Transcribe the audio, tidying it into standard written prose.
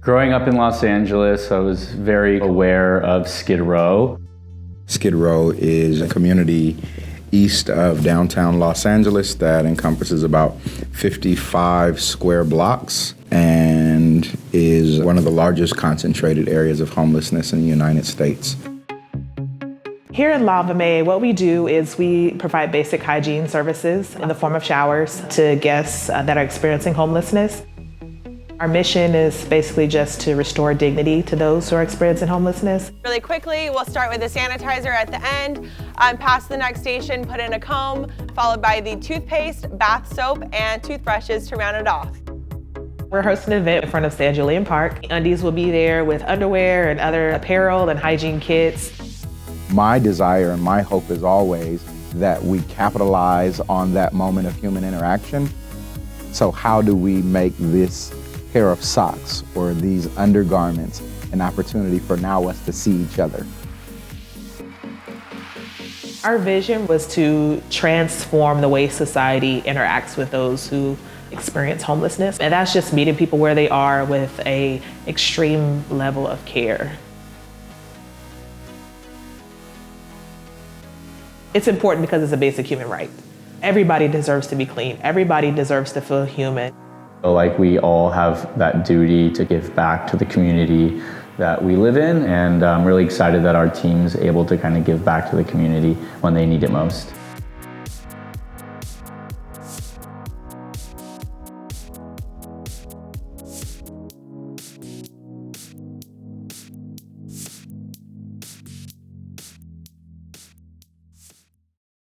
Growing up in Los Angeles, I was very aware of Skid Row. Skid Row is a community east of downtown Los Angeles that encompasses about 55 square blocks and is one of the largest concentrated areas of homelessness in the United States. Here in Lava Mae, what we do is we provide basic hygiene services in the form of showers to guests that are experiencing homelessness. Our mission is basically just to restore dignity to those who are experiencing homelessness. Really quickly, we'll start with the sanitizer at the end, pass the next station, put in a comb, followed by the toothpaste, bath soap, and toothbrushes to round it off. We're hosting an event in front of San Julian Park. MeUndies will be there with underwear and other apparel and hygiene kits. My desire and my hope is always that we capitalize on that moment of human interaction. So how do we make this pair of socks or these undergarments an opportunity for now us to see each other? Our vision was to transform the way society interacts with those who experience homelessness. And that's just meeting people where they are with an extreme level of care. It's important because it's a basic human right. Everybody deserves to be clean. Everybody deserves to feel human. Like we all have that duty to give back to the community that we live in, and I'm really excited that our team's able to kind of give back to the community when they need it most.